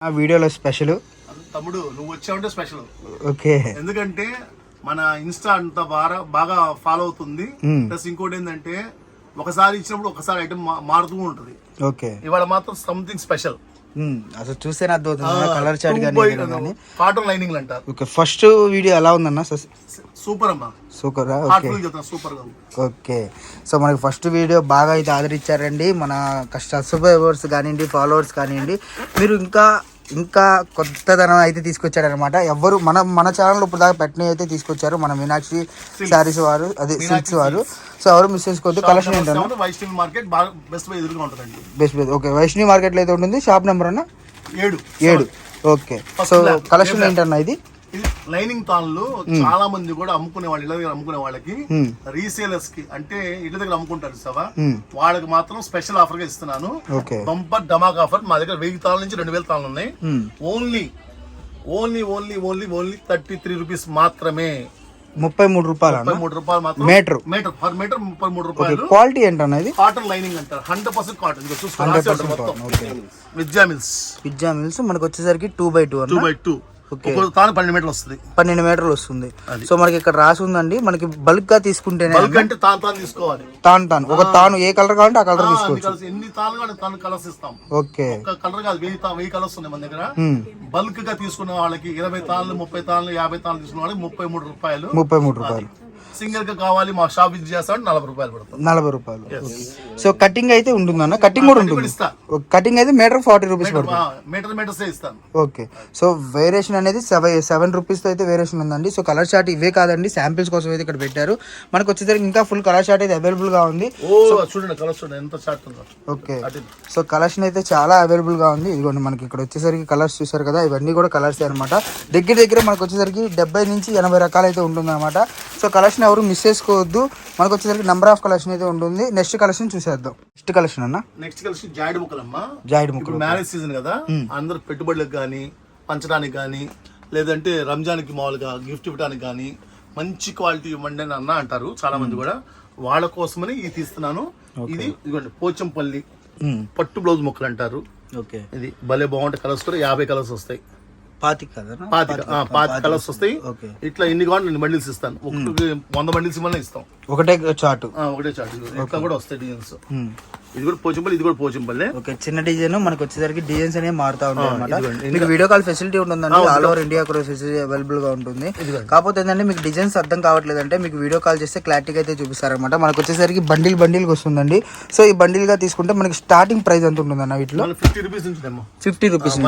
ఆ వీడియోలో స్పెషల్ తమ్ముడు నువ్వు వచ్చావంటే స్పెషల్. ఓకే, ఎందుకంటే మన ఇన్స్టా అంత బాగా ఫాలో అవుతుంది. ప్లస్ ఇంకోటి ఏంటంటే ఒకసారి ఇచ్చినప్పుడు ఒకసారి ఐటమ్ మారుతూ ఉంటది. ఓకే, ఇవాళ మాత్రం సంథింగ్ స్పెషల్. అసలు చూస్తేనే అర్థమవుతుంది కలర్ చాట్ కానీ కాటన్ లైనింగ్ అంటారు. ఓకే, ఫస్ట్ వీడియో ఎలా ఉందన్న? సూపర్ అమ్మా, సూపర్. సూపర్ గా. ఓకే, సో మనకి ఫస్ట్ వీడియో బాగా అయితే ఆదరించారండి మన సబ్స్క్రైబర్స్ కానివ్వండి, ఫాలోవర్స్ కానివ్వండి. మీరు ఇంకా కొత్తదనం అయితే తీసుకొచ్చారనమాట. ఎవరు మన ఛానల్ ఇప్పుడు దాకా పెట్టినవి అయితే తీసుకొచ్చారు మన మీనాక్షి శారీస్ వారు, అదే సిల్క్స్ వారు. సో ఎవరు మిస్ చేసుకోవద్దు. కలెక్షన్ ఏంటంటే వైష్ణవి మార్కెట్ బెస్ట్ ఎదురుగా ఉంటుందండి. బెస్ట్. ఓకే, వైష్ణవి మార్కెట్లో అయితే ఉంటుంది. షాప్ నెంబర్ అన్న 7. ఓకే, సో కలెక్షన్ ఏంటన్నా ఇది? లైనింగ్ తాళ్ళు చాలా మంది కూడా అమ్ముకునే వాళ్ళు, ఇళ్ళ దగ్గర అమ్ముకునే వాళ్ళకి, రీసేలర్స్ కి, అంటే ఇళ్ళ దగ్గర అమ్ముకుంటారు సవా, వాళ్ళకి మాత్రం స్పెషల్ ఆఫర్ గా ఇస్తున్నాను. బంపర్ డమాక్ ఆఫర్. మా దగ్గర 1000 తాళ్ళ నుంచి 2000 తాళ్ళు ఉన్నాయి. ఓన్లీ 33 రూపీస్ మాత్రమే. 33 రూపాయలు. 33 రూపాయలు మాత్రం. మీటర్ పర్ మీటర్ 33 రూపాయలు. క్వాలిటీ ఏంటన్నా ఇది? కాటన్ లైనింగ్ అంటారు. 100% కాటన్. విద్యా మిల్స్ మనకు వచ్చేసరికి 2x2 2x2. తాను 12 మీటర్లు వస్తుంది. 12 మీటర్లు వస్తుంది. సో మనకి ఇక్కడ రాసి ఉందండి. మనకి బల్క్ గా తీసుకుంటేనే, బల్క్ అంటే తాను తీసుకోవాలి. తాను ఒక తాను ఏ కలర్ కావాలంటే ఆ కలర్ తీసుకోవచ్చు. ఎన్ని తాను కలర్స్ ఇస్తాం. ఓకే, ఒక కలర్ కాదు, 1000 కలర్స్ ఉన్నాయి మన దగ్గర. బల్క్ గా తీసుకున్న వాళ్ళకి 20 తాళ్ళు, 30 తాళ్ళు, 50 తాళ్ళు తీసుకున్న వాళ్ళకి 33 రూపాయలు. 33 రూపాయలు. సింగిల్ గా కావాలి మా షాప్ విజిట్ చేస్తామంటే 40 రూపాయలు పడుతుంది. 40 రూపాయలు. సో కటింగ్ అయితే ఉంటుందన్న? కటింగ్ కూడా ఉంటుంది. కటింగ్ అయితే మీటర్ 40 రూపీస్ పడుతుంది. మీటర్స్ ఇస్తాను. ఓకే, సో వేరియేషన్ అనేది 7 రూపీస్ తో అయితే వేరియేషన్ ఉందండి. సో కలర్ చార్ట్ ఇవే కాదండి, శాంపిల్స్ కోసం అయితే ఇక్కడ పెట్టారు. మనకు వచ్చేసరికి ఇంకా ఫుల్ కలర్ చార్ట్ అయితే అవైలబుల్ గా ఉంది. చూడండి కలర్స్ చూడండి ఎంత చార్ట్ ఉందో. ఓకే, సో కలెక్షన్ అయితే చాలా అవైలబుల్ గా ఉంది. ఇదిగోండి మనకి ఇక్కడ వచ్చేసరికి కలర్స్ చూసారు కదా, ఇవన్నీ కూడా కలర్స్ అనమాట. దగ్గర మనకు వచ్చేసరికి 70 నుంచి 80 రకాలు అయితే ఉంటుంది అనమాట. సో కలెక్షన్ ఎవరు మిస్ చేసుకోవద్దు. మనకు వచ్చేసరికి నెంబర్ ఆఫ్ కలెక్షన్ అయితే ఉంటుంది. నెక్స్ట్ కలెక్షన్ చూసేద్దాం. నెక్స్ట్ కలెక్షన్ అన్న? నెక్స్ట్ కలెక్షన్ జాయిడ్ ముక్కలమ్మా. జాయిడ్ ముక్కలు మ్యారేజ్ సీజన్ కదా, అందరు పెట్టుబడులకు కానీ, పంచడానికి కానీ, లేదంటే రంజాన్ కి మామూలుగా గిఫ్ట్ ఇవ్వడానికి కానీ మంచి క్వాలిటీ ఇవ్వండి అని అన్న అంటారు చాలా మంది కూడా. వాళ్ళ కోసమని ఇది తీస్తున్నాను. ఇది ఇదిగోండి పోచంపల్లి పట్టు బ్లౌజ్ ముక్కలు అంటారు. ఓకే, ఇది భలే బాగుంటాయి. కలర్స్ కూడా 50 కలర్స్ వస్తాయి. 25 కలర్స్ వస్తాయి. ఇట్లా ఎన్ని కావాలి బండిల్స్ ఇస్తాను. 100 బండిల్స్ ఇవ్వాలని ఇస్తాం. ఒకటే చార్ట్. ఇట్లా కూడా వస్తాయి డిజైన్స్. ఇది కూడా పోచంపల్లి, ఇది కూడా పోచంపల్లి. ఓకే, చిన్న డిజైన్ మనకు వచ్చేసరికి డిజైన్స్ అనేవి మారుతా ఉంటాయి అనమాట. మీకు వీడియో కాల్ ఫెసిలిటీ ఉంటుందండి. ఆల్ ఓవర్ ఇండియా కూడా ఫెసిలిటీ అవైలబుల్ గా ఉంటుంది. కాకపోతే ఏంటంటే మీకు డిజైన్స్ అర్థం కావట్లేదంటే మీకు వీడియో కాల్ చేస్తే క్లారిటీగా అయితే చూపిస్తారనమాట. మనకు వచ్చేసరికి బండిల్ వస్తుందండి. సో ఈ బండిల్ గా తీసుకుంటే మనకి స్టార్టింగ్ ప్రైస్ ఎంత ఉంటుంది అన్న వీటిలో? 50 రూపీస్ నుంచి. 50 రూపీస్.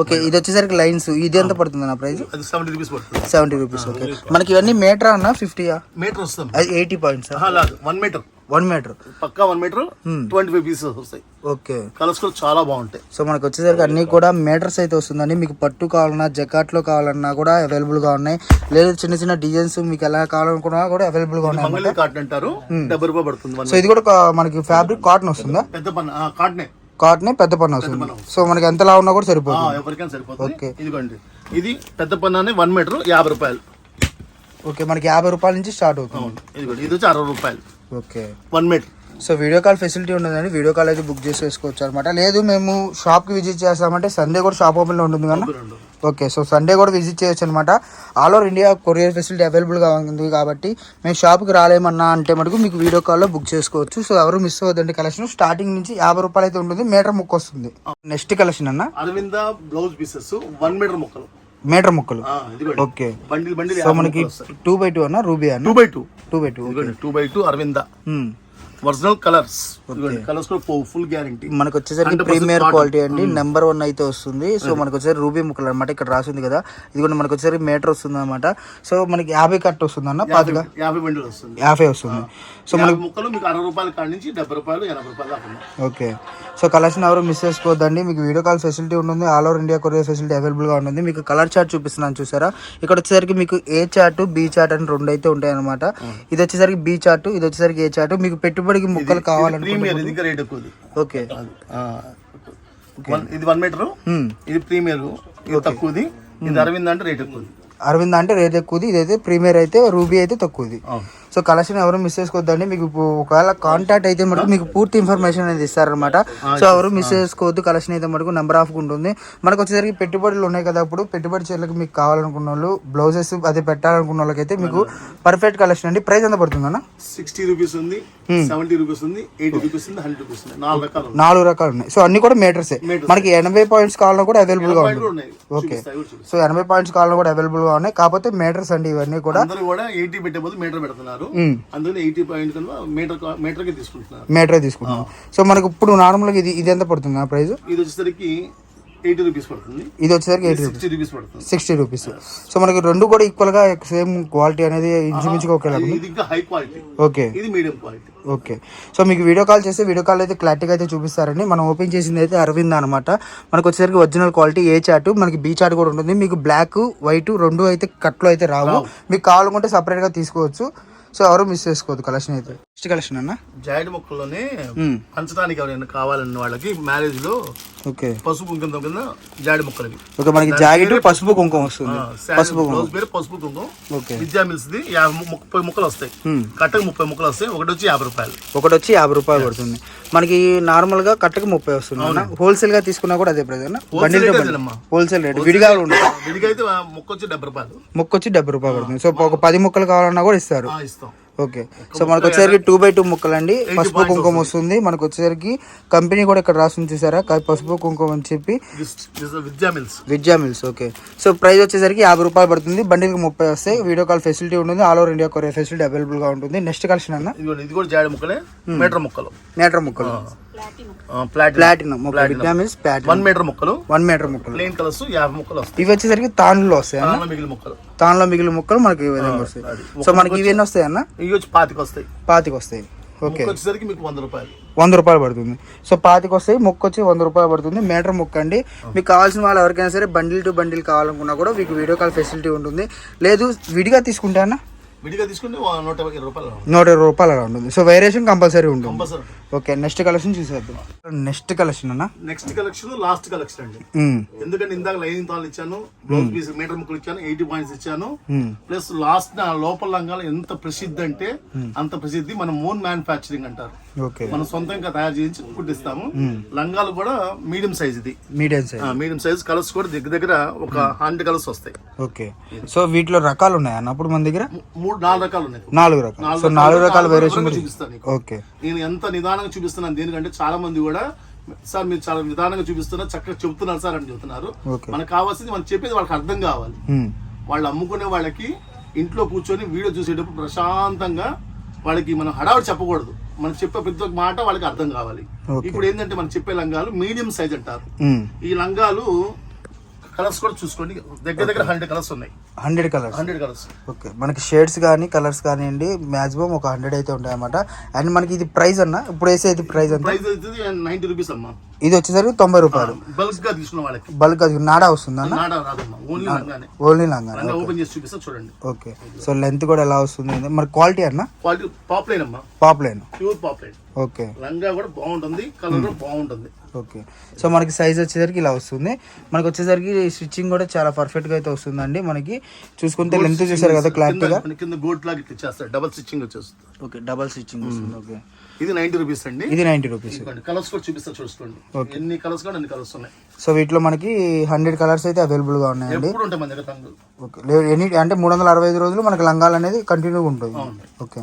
ఓకే, ఇది వచ్చేసరికి లైన్స్ ఇది ఎంత పడుతుంది అన్న ప్రైస్? 70 రూపీస్ పడుతుంది. 70 రూపీస్. ఓకే, మనకి ఇవన్నీ మీటర్ అన్న 50 మీటర్ వస్తుంది. 80 పాయింట్స్. 1 మీటర్ పక్కా 1 మీటర్ 25 పీసెస్ వస్తాయి. ఓకే, కలర్స్ కూడా చాలా బాగుంటాయి. సో మనకు వచ్చేసరికి అన్ని కూడా మీటర్స్ అయితే వస్తుందండి. మీకు పట్టు కావాలన్నా, జకాట్ లో కావాలన్నా కూడా అవైలబుల్ గా ఉన్నాయి. లేదు చిన్న డిజైన్స్ మీకు ఎలా కావాలనుకున్నా కూడా అవైలబుల్ గా ఉన్నాయి. కాటన్ అంటారు. 70 రూపాయలు పడుతుంది. సో ఇది కూడా మనకి ఫ్యాబ్రిక్ కాటన్ వస్తుందా? పెద్ద పన్ను కాటన్ పెద్ద పన్ను వస్తుంది. సో మనకి ఎంతలా ఉన్నా కూడా సరిపోతుంది. ఎవరికైనా సరిపోతుంది. ఓకే, ఇదిగోండి ఇది పెద్ద పన్ను 1 మీటర్ 50 రూపాయలు. ఓకే, మనకి 50 రూపాయల నుంచి స్టార్ట్ అవుతుంది. ఇదిగోండి ఇది వచ్చి 60 రూపాయలు. Okay, 1 meter. So video call facility ఉండదండి. వీడియో కాల్ అయితే బుక్ చేసుకోవచ్చు అనమాట. లేదు మేము షాప్కి విజిట్ చేస్తామంటే సండే కూడా షాప్ ఓపెన్లో ఉంటుంది కదా. ఓకే, సో సండే కూడా విజిట్ చేయొచ్చు అనమాట. All over India courier facility అవైలబుల్గా ఉంది కాబట్టి మేము షాప్కి రాలేమన్నా అంటే మటుకు మీకు వీడియో కాల్లో బుక్ చేసుకోవచ్చు. సో ఎవరు మిస్ అవ్వద్దండి. కలెక్షన్ స్టార్టింగ్ నుంచి 50 రూపాయలు అయితే ఉంటుంది. మీటర్ ముక్క వస్తుంది. నెక్స్ట్ కలెక్షన్ అన్న అరవింద బ్లౌజ్ పీసెస్ 1 మీటర్ ముక్కలు. మీటర్ ముక్కలు. ఓకే, సో మనకి 2x2 అన్న రూబీ అన్న 2x2 Aravinda original colours. Colours కూడా ఫుల్ గ్యారంటీ. మనకు వచ్చేసరికి ప్రీమియర్ క్వాలిటీ అండి. నెంబర్ 1 అయితే వస్తుంది. సో మనకు వచ్చేసరికి రూబీ ముక్కలు అనమాట. ఇక్కడ రాసింది కదా, ఇది కూడా మనకు వచ్చేసరికి మీటర్ వస్తుంది అనమాట. సో మనకి 50 కట్ వస్తుంది అన్న. 50 బండిల్ వస్తుంది. 50 వస్తుంది. సో మనకి ముక్కలు మీకు 60 రూపాయల కాడి నుంచి 70 రూపాయలు 80 రూపాయలు దాకా. ఓకే, సో కలెక్షన్ ఎవరు మిస్ చేసుకోవద్దండి. మీకు వీడియో కాల్ ఫెసిలిటీ ఉంటుంది. All over India courier facility available గా ఉంటుంది. మీకు కలర్ చార్ట్ చూపిస్తున్నాను చూసారా. ఇక్కడ వచ్చేసరికి మీకు ఏ చార్ట్ బి చార్ట్ అని 2 అయితే ఉంటాయి అనమాట. ఇది వచ్చేసరికి బి చార్ట్, ఇది వచ్చేసరికి ఏ చార్ట్. మీకు పెట్టుబడికి ముక్కలు కావాలంటే ఓకే, ఇది 1 మీటర్. ఇది ప్రీమియర్, ఇది తక్కువది. ఇది అరవింద్ అంటే రేట్ ఎక్కువది. అరవింద్ అంటే రేట్ ఎక్కువది. ఇదైతే ప్రీమియర్ అయితే రూబీ అయితే తక్కువది. సో కలెక్షన్ ఎవరు మిస్ చేసుకోవద్దండి. మీకు ఒకవేళ కాంటాక్ట్ అయితే మటుకు మీకు పూర్తి ఇన్ఫర్మేషన్ అనేది ఇస్తారనమాట. సో ఎవరు మిస్ చేసుకోవద్దు. కలెక్షన్ అయితే మటుకు నెంబర్ ఆఫ్ ఉంటుంది. మనకు వచ్చేసరికి పెట్టుబడులు ఉన్నాయి కదా, అప్పుడు పెట్టుబడి చీరలకు మీకు కావాలనుకున్న వాళ్ళు, బ్లౌజెస్ అది పెట్టాలనుకున్న వాళ్ళకైతే మీకు పర్ఫెక్ట్ కలెక్షన్ అండి. ప్రైస్ ఎంత పడుతుంది అన్న? 60 రూపీస్ ఉంది, 70 రూపీస్ ఉంది, 80 రూపీస్ ఉంది, 100 రూపీస్ ఉంది. 4 రకాలు ఉన్నాయి. సో అన్ని కూడా మీటర్సే. మనకి 80 పాయింట్స్ కావాలన్నా కూడా అవైలబుల్ గా ఉన్నాయి. ఓకే, సో 80 పాయింట్స్ కావాలన్నా కూడా అవైలబుల్ గా ఉన్నాయి. కాకపోతే మీటర్స్ అండి ఇవన్నీ కూడా. అందరూ కూడా 80 పెట్టే బదులు మీటర్ పెడుతున్నారు. అందుకని 80 పాయింట్ కన్నా మీటర్ కి తీసుకుంటున్నారు. మీటర్ తీసుకుంటున్నాం. సో మనకి ఇప్పుడు నార్మల్ గా ఇది ఎంత పడుతుంది ఆ ప్రైస్? ఇది వచ్చేసరికి 80 రూపీస్ పడుతుంది. ఇది వచ్చేసరికి 60 రూపీస్ పడుతుంది. 60 రూపీస్. సో మనకి రెండు కూడా ఈక్వల్ గా సేమ్ క్వాలిటీ అనేది ఇంచుమించుగా ఒకేలా. ఇది ఇంకా హై క్వాలిటీ. ఓకే, ఇది మీడియం క్వాలిటీ. ఓకే. సో మీకు వీడియో కాల్ చేస్తే వీడియో కాల్ అయితే క్లారిటీగా అయితే చూపిస్తారండి. మనం ఓపెన్ చేసింది అయితే అరవింద్ అనమాట. మనకు వచ్చేసరికి ఒరిజినల్ క్వాలిటీ ఏ చార్ట్, మనకి బీ చార్ట్ కూడా ఉంటుంది. మీకు బ్లాక్ వైట్ రెండు అయితే కట్లో అయితే రావు. మీకు కావాలనుకుంటే సపరేట్ గా తీసుకోవచ్చు. సో ఎవరు మిస్ చేసుకోవద్దు కలెక్షన్ అయితే. నెక్స్ట్ కలెక్షన్ అన్న జాయిడ్ మొక్కల్లోనే పంచడానికి ఎవరైనా కావాలన్న వాళ్ళకి మ్యారేజ్ లో ఓకే పసుపు కుంకుమ కింద జాడి మొక్కలకి. ఓకే, మనకి జాకెట్ పసుపు కుంకుమ వస్తుంది. పసుపు బ్లౌజ్ పేరు పసుపు కుంకుమ. ఓకే, విద్యా మిల్స్ ది 30 ముక్కలు వస్తాయి. కట్టకు 30 ముక్కలు వస్తాయి. ఒకటి వచ్చి 50 రూపాయలు. ఒకటి వచ్చి 50 రూపాయలు పడుతుంది. మనకి నార్మల్ గా కట్టకు 30 వస్తుంది అన్న. హోల్సేల్ గా తీసుకున్నా కూడా అదే ప్రైస్ అన్న. Wholesale rate. విడిగా ఉండదు. విడిగా అయితే మొక్క వచ్చి 70 రూపాయలు. మొక్క వచ్చి 70 రూపాయలు పడుతుంది. సో ఒక 10 ముక్కలు కావాలన్నా కూడా ఇస్తారు. ఇస్తాం. ఓకే, సో మనకు వచ్చేసరికి 2x2 ముక్కలు అండి. పసుపు కుంకుమ వస్తుంది. మనకు వచ్చేసరికి కంపెనీ కూడా ఇక్కడ రాస్తుంది చూసారా, పసుపు కుంకుమ అని చెప్పి విద్యా మిల్స్. ఓకే, సో ప్రైస్ వచ్చేసరికి 50 రూపాయలు పడుతుంది. బండిల్కి 30 వస్తాయి. వీడియో కాల్ ఫెసిలిటీ ఉంటుంది. All over India courier facility available గా ఉంటుంది. నెక్స్ట్ కలెక్షన్ అన్న, ఇది కూడా జాడి ముక్కలే. మీటర్ ముక్కలు. ప్లాటినం విద్యా మిల్స్ 1 మీటర్ ముక్కలు. 1 మీటర్ ముక్కలు ప్లెయిన్ కలర్స్ 50 ముక్కలు వస్తాయి. ఇవి వచ్చేసరికి తాన్లో వస్తాయి అన్న. తాన్లో మిగిలిన ముక్కలు మనకి ఈ విధంగా వస్తాయి. సో మనకి ఇవి ఎన్ని వస్తాయి అన్న? ఇవి వచ్చి 25 వస్తాయి. 25 వస్తాయి. ఓకే, వచ్చేసరికి మీకు 100 రూపాయలు. 100 రూపాయలు పడుతుంది. సో 25 వస్తాయి. మొక్క వచ్చి 100 రూపాయలు పడుతుంది. మీటర్ మొక్క అండి. మీకు కావాల్సిన వాళ్ళు ఎవరికైనా సరే బండిల్ టు బండిల్ కావాలనుకున్నా కూడా మీకు వీడియో కాల్ ఫెసిలిటీ ఉంటుంది. లేదు విడిగా తీసుకుంటే అన్న, విడిగా తీసుకుంటే 120 రూపాయలు. 120 రూపాయలు అలా ఉంటుంది. సో వేరియేషన్ కంపల్సరీ ఉంటుంది. ఓకే, నెక్స్ట్ కలెక్షన్ చూసేద్దాం. నెక్స్ట్ కలెక్షన్ అన్న, నెక్స్ట్ కలెక్షన్ లాస్ట్ కలెక్షన్ అండి. ఎందుకంటే ఇందాక లైనింగ్ తాళ్ళు ఇచ్చాను, బ్లౌజ్ పీస్ మీటర్ ముక్కలు ఇచ్చాను, 80 పాయింట్స్ ఇచ్చాను. ప్లస్ లాస్ట్ లోపల లంగాలు ఎంత ప్రసిద్ధి అంటే అంత ప్రసిద్ధి. మనం ఓన్ మ్యానుఫ్యాక్చరింగ్ అంటారు. మనం సొంతంగా తయారు చేయించి కుట్టిస్తాము. లంగాలు కూడా మీడియం సైజ్. ఇది మీడియం సైజ్. కలర్స్ కూడా దగ్గర ఒక 100 కలర్స్ వస్తాయి. ఓకే, సో వీటిలో రకాలు ఉన్నాయి అన్న అప్పుడు మన దగ్గర? 4 రకాలు ఉన్నాయి. 4 రకాలు. సో 4 రకాల వేరియేషన్ చూపిస్తాను. ఓకే, నేను ఎంత నిదానంగా చూపిస్తున్నాను దేనికంటే చాలా మంది కూడా సార్ మీరు చాలా నిదానంగా చూపిస్తున్నారు, చక్కగా చెప్తున్నారు సార్ అని చెప్తున్నారు. మనకు కావాల్సింది మనం చెప్పేది వాళ్ళకి అర్థం కావాలి. వాళ్ళు అమ్ముకునే వాళ్ళకి ఇంట్లో కూర్చొని వీడియో చూసేటప్పుడు ప్రశాంతంగా వాళ్ళకి మనం హడావుడి చెప్పకూడదు. మనం చెప్పే ప్రతి ఒక్క మాట వాళ్ళకి అర్థం కావాలి. ఇప్పుడు ఏంటంటే మనం చెప్పే లంగాలు మీడియం సైజ్ అంటారు. ఈ లంగాలు కలర్స్ కూడా చూసుకోండి, దగ్గర 100 కలర్స్ ఉన్నాయి. 100 కలర్స్. ఓకే, మనకి షేడ్స్ కానీ కలర్స్ కానివ్వండి మాక్సిమం ఒక 100 అయితే ఉంటాయి అన్నమాట. అండ్ మనకి ఇది ప్రైస్ అన్న, ఇప్పుడు వేసేది ప్రైస్ అంత? ప్రైస్ అయితే 90 రూపీస్ అమ్మా. ఇది వచ్చేసరికి 90 రూపాయలు. బల్క్ గా తీసుకున్న వాళ్ళకి. బల్క్ నాడా వస్తుంది అన్న? నాడా రాదమ్మా, ఓన్లీ లంగానే. ఓపెన్ చేసి చూపిస్తా చూడండి. ఓకే, సో లెంత్ కూడా ఎలా వస్తుంది? మరి క్వాలిటీ అన్న? క్వాలిటీ పాప్లైన్ అమ్మా. Poplin, pure poplin. ఓకే, లంగా కూడా బాగుంటుంది, కలర్ కూడా బాగుంటుంది. ఓకే, సో మనకి సైజ్ వచ్చేసరికి ఇలా వస్తుంది. మనకి వచ్చేసరికి స్టిచ్చింగ్ కూడా చాలా పర్ఫెక్ట్ గా అయితే వస్తుందండి. మనకి చూసుకుంటే లెంత్ చూసారు కదా క్లారిటీగా. కింద గోట్ లాగా ఇచ్చేస్తారు, డబుల్ స్టిచ్చింగ్ వచ్చేస్తుంది. ఓకే, డబుల్ స్టిచ్చింగ్ వస్తుంది. ఓకే, ఇది 90 రూపీస్ అండి. ఇది 90 రూపీస్. కలర్స్ కూడా చూపిస్తా చూసుకోండి. ఎన్ని కలర్స్ కూడా అన్ని కలర్స్ ఉన్నాయి. సో వీటిలో మనకి 100 కలర్స్ అయితే అవైలబుల్ గా ఉన్నాయండి. ఎప్పుడు ఉంటాయి మన దగ్గర. ఓకే, అంటే 365 రోజులు మనకి లంగాలు అనేది కంటిన్యూగా ఉంటుంది. ఓకే,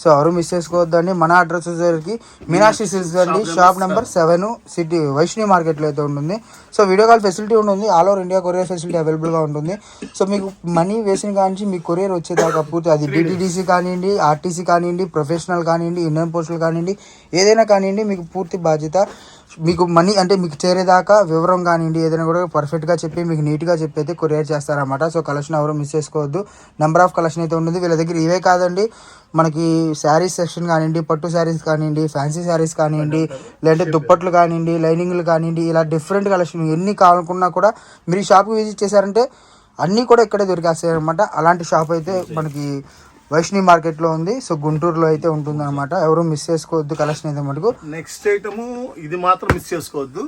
సో ఎవరు మిస్ చేసుకోవద్దండి. మన అడ్రస్ వచ్చేసరికి మీనాక్షి సిల్క్స్ అండి. షాప్ నెంబర్ 7 సిటీ వైష్ణవి మార్కెట్లో అయితే ఉంటుంది. సో వీడియో కాల్ ఫెసిలిటీ ఉంటుంది. All over India courier facility అవైలబుల్గా ఉంటుంది. సో మీకు మనీ వేసిన కానీ మీ కొరియర్ వచ్చేదాకా పూర్తి అది డిటిడిసి కానివ్వండి, ఆర్టీసీ కానివ్వండి, ప్రొఫెషనల్ కానివ్వండి, ఇండియన్ పోస్టల్ కానివ్వండి, ఏదైనా కానివ్వండి మీకు పూర్తి బాధ్యత. మీకు మనీ అంటే మీకు చేరేదాకా వివరం కానివ్వండి ఏదైనా కూడా పర్ఫెక్ట్గా చెప్పి మీకు నీట్గా చెప్పి అయితే కొరియర్ చేస్తారన్నమాట. సో కలెక్షన్ ఎవరు మిస్ చేసుకోవద్దు. నెంబర్ ఆఫ్ కలెక్షన్ అయితే ఉంటుంది వీళ్ళ దగ్గర. ఇవే కాదండి, మనకి శారీస్ సెక్షన్ కానివ్వండి, పట్టు శారీస్ కానివ్వండి, ఫ్యాన్సీ శారీస్ కానివ్వండి, లేదంటే దుప్పట్లు కానివ్వండి, లైనింగ్లు కానివ్వండి, ఇలా డిఫరెంట్ కలెక్షన్ ఎన్ని కావాలనుకున్నా కూడా మీరు షాప్కి విజిట్ చేశారంటే అన్నీ కూడా ఇక్కడే దొరికేస్తాయి అనమాట. అలాంటి షాప్ అయితే మనకి వైష్ణవి మార్కెట్ లో ఉంది. సో గుంటూరులో అయితే ఉంటుంది అనమాట. ఎవరు మిస్ చేసుకోవద్దు కలెక్షన్ అయితే మటుకు. నెక్స్ట్ ఐటమ్ ఇది మాత్రం మిస్ చేసుకోవద్దు.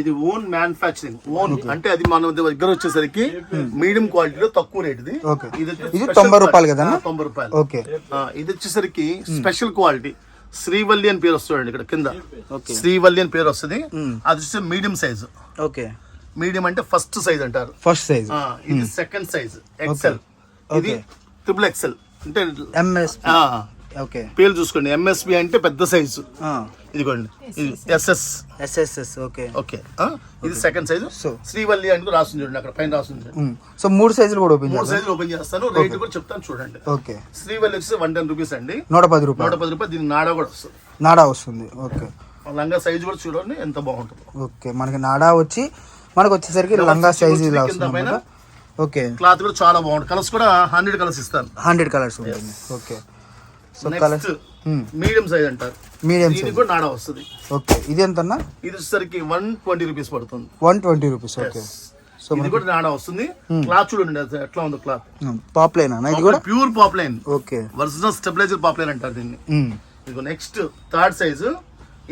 ఇది ఓన్ మ్యానుఫాక్చరింగ్ ఓన్ అంటే అది మన దగ్గర వచ్చేసరికి మీడియం క్వాలిటీలో తక్కువ రేట్ ఇది. ఇది 90 రూపాయలు కదా? 90 రూపాయలు. ఓకే. ఇది వచ్చేసరికి స్పెషల్ క్వాలిటీ శ్రీవల్లి అని పేరు వస్తుంది ఇక్కడ కింద. శ్రీవల్లి అని పేరు వస్తుంది. అది వచ్చి మీడియం సైజ్. ఓకే. మీడియం అంటే ఫస్ట్ సైజ్ అంటారు. First size. ఇది సెకండ్ సైజ్ ఎక్సెల్. ఇది ట్రిపుల్ ఎక్సెల్ అంటే ఎంఎస్. ఓకే. పేరు చూసుకోండి. ఎంఎస్బి అంటే పెద్ద సైజు. ఇదిగోండి ఇది ఎస్ఎస్. ఓకే. ఓకే. ఇది సెకండ్ సైజు. శ్రీవల్లి అని రాస్తుంది చూడండి అక్కడ పైన రాస్తుంది. సో 3 సైజులు కూడా ఓపెన్ 3 సైజులు ఓపెన్ చేస్తాను. రేట్ కూడా చెప్తాను చూడండి. ఓకే. శ్రీవల్లి వచ్చి 110 రూపీస్ అండి. 110 రూపాయలు. 110 రూపాయలు. దీని నాడా కూడా వస్తుంది. నాడా వస్తుంది. ఓకే. లంగా సైజు కూడా చూడండి ఎంత బాగుంటుంది. ఓకే. మనకి నాడా వచ్చి మనకు వచ్చేసరికి లంగా సైజ్ ఇలా వస్తుంది. ఓకే. క్లాత్ కూడా చాలా బాగుంటుంది. కలర్స్ కూడా 100 కలర్స్ ఇస్తాను. 100 కలర్స్ ఉంటుంది. Okay. So colours medium size అంటారు. మీడియం ఇది కూడా నాడా వస్తుంది. ఓకే. ఇది ఎంత అన్న? ఇది వచ్చేసరికి 120 రూపీస్ పడుతుంది. 120 రూపీస్. ఓకే. సో ఇది కూడా నాడా వస్తుంది. క్లాత్ చూడండి ఎట్లా ఉంది క్లాత్. పాప్లైన్ అన్న ఇది కూడా? Pure poplin. Okay. Original stabiliser poplin అంటారు దీన్ని. ఇదిగో నెక్స్ట్ థర్డ్ సైజు.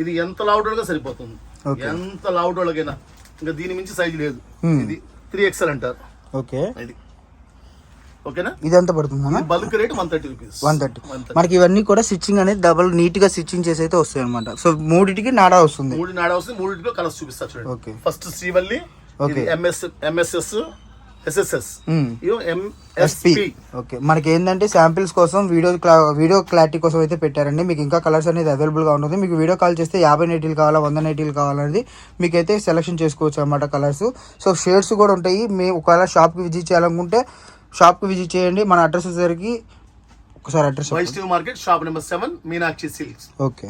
ఇది ఎంత లావుడోళ్ళగా సరిపోతుంది. ఎంత లావుడోళ్ళకైనా ఇంకా దీని మించి సైజు లేదు. ఇది 3XL అంటారు. ఓకే. ఇది ఓకేనా? ఇది ఎంత పడుతుంది? Bulk rate 130 rupees. 130. మనకి ఇవన్నీ కూడా స్టిచ్చింగ్ అనేది డబుల్ నీట్ గా స్టిచ్చింగ్ చేసి అయితే వస్తాయి అనమాట. సో 3టికి నాడా వస్తుంది. 3 నాడా వస్తుంది. 3టిలో కలర్స్ చూపిస్తా చూడండి. Okay. First Srivalli. Okay. MSS SSS SP. Okay. మనకి ఏంటంటే శాంపిల్స్ కోసం వీడియో క్లారిటీ కోసం అయితే పెట్టారండి. మీకు ఇంకా కలర్స్ అనేది అవైలబుల్గా ఉంటుంది. మీకు వీడియో కాల్ చేస్తే 50 నైటీలు కావాలా 100 నైటీలు కావాలనేది మీకైతే సెలెక్షన్ చేసుకోవచ్చు అనమాట కలర్స్. సో షేడ్స్ కూడా ఉంటాయి. మేము ఒకవేళ షాప్కి విజిట్ చేయాలనుకుంటే షాప్కి విజిట్ చేయండి. మన అడ్రస్ వచ్చేసరికి ఒకసారి address Vaishnavi market shop number 7 Meenakshi silks. Okay.